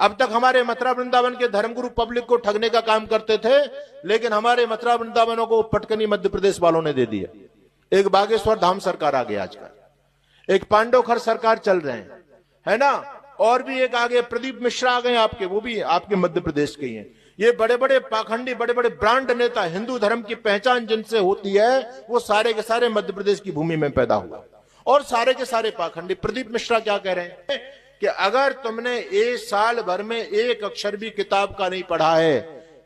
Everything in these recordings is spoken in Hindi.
अब तक हमारे मथुरा वृंदावन के धर्मगुरु पब्लिक को ठगने का काम करते थे, लेकिन हमारे मथुरा वृंदावनों को पटकनी मध्य प्रदेश वालों ने दे दिया। एक बागेश्वर धाम सरकार आ गई आजकल, एक पांडवखर सरकार चल रहे हैं, है ना, और भी एक आगे प्रदीप मिश्रा आ गए आपके, वो भी आपके मध्य प्रदेश के ही हैं। ये बड़े बड़े पाखंडी, बड़े बड़े ब्रांड नेता, हिंदू धर्म की पहचान जिनसे होती है, वो सारे के सारे मध्य प्रदेश की भूमि में पैदा हुआ, और सारे के सारे पाखंडी। प्रदीप मिश्रा क्या कह रहे हैं कि अगर तुमने एक साल भर में एक अक्षर भी किताब का नहीं पढ़ा है,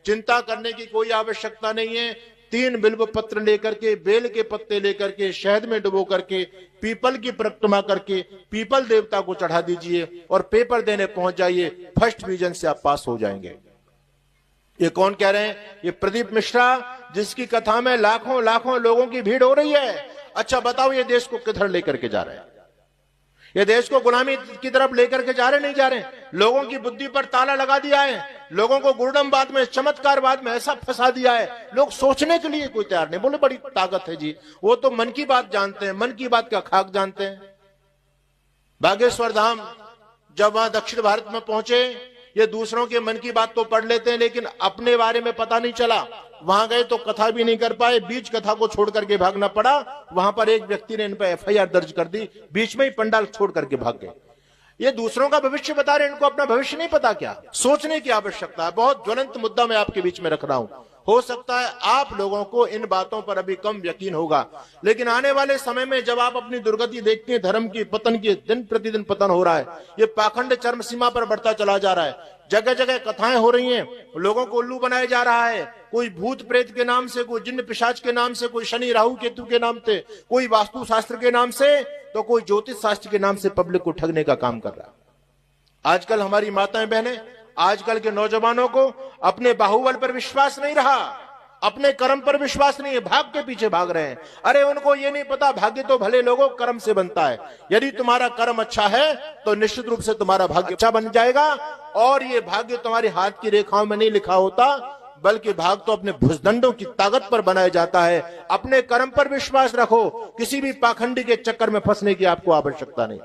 चिंता करने की कोई आवश्यकता नहीं है। 3 बिल्व पत्र लेकर के, बेल के पत्ते लेकर के, शहद में डुबो करके, पीपल की परिक्रमा करके पीपल देवता को चढ़ा दीजिए और पेपर देने पहुंच जाइए, फर्स्ट डिवीजन से आप पास हो जाएंगे। ये कौन कह रहे हैं? ये प्रदीप मिश्रा, जिसकी कथा में लाखों लाखों लोगों की भीड़ हो रही है। अच्छा बताओ, ये देश को किधर लेकर के जा रहे हैं? ये देश को गुलामी की तरफ लेकर के जा रहे नहीं जा रहे? लोगों की बुद्धि पर ताला लगा दिया है, लोगों को गुरडमवाद में, चमत्कारवाद में ऐसा फंसा दिया है, लोग सोचने के लिए कोई तैयार नहीं। बोले बड़ी ताकत है जी, वो तो मन की बात जानते हैं, मन की बात का खाक जानते हैं। बागेश्वर धाम जब वहां दक्षिण भारत में पहुंचे, ये दूसरों के मन की बात तो पढ़ लेते हैं, लेकिन अपने बारे में पता नहीं चला। वहां गए तो कथा भी नहीं कर पाए, बीच कथा को छोड़ करके भागना पड़ा। वहां पर एक व्यक्ति ने इन पर FIR दर्ज कर दी, बीच में ही पंडाल छोड़ करके भाग गए। ये दूसरों का भविष्य बता रहे हैं, इनको अपना भविष्य नहीं पता क्या? सोचने की आवश्यकता है। बहुत ज्वलंत मुद्दा मैं आपके बीच में रख रहा हूं। हो सकता है आप लोगों को इन बातों पर अभी कम यकीन होगा, लेकिन आने वाले समय में जब आप अपनी दुर्गति देखते हैं, धर्म की पतन की, दिन प्रतिदिन पतन हो रहा है, ये पाखंड चरम सीमा पर बढ़ता चला जा रहा है। जगह जगह कथाएं हो रही हैं, लोगों को उल्लू बनाया जा रहा है। कोई भूत प्रेत के नाम से, कोई जिन्न पिशाच के नाम से, कोई शनि राहु केतु के नाम से, कोई वास्तु शास्त्र के नाम से, तो कोई ज्योतिष शास्त्र के नाम से पब्लिक को ठगने का काम कर रहा है। आजकल हमारी माताएं बहनें, आजकल के नौजवानों को अपने बाहुबल पर विश्वास नहीं रहा, अपने कर्म पर विश्वास नहीं है, भाग के पीछे भाग रहे हैं। अरे उनको ये नहीं पता, भाग्य तो भले लोगों कर्म से बनता है। यदि तुम्हारा कर्म अच्छा है तो निश्चित रूप से तुम्हारा भाग्य अच्छा बन जाएगा। और ये भाग्य तुम्हारे हाथ की रेखाओं में नहीं लिखा होता, बल्कि भाग तो अपने भुजदंडों की ताकत पर बनाया जाता है। अपने कर्म पर विश्वास रखो, किसी भी पाखंडी के चक्कर में फंसने की आपको आवश्यकता नहीं।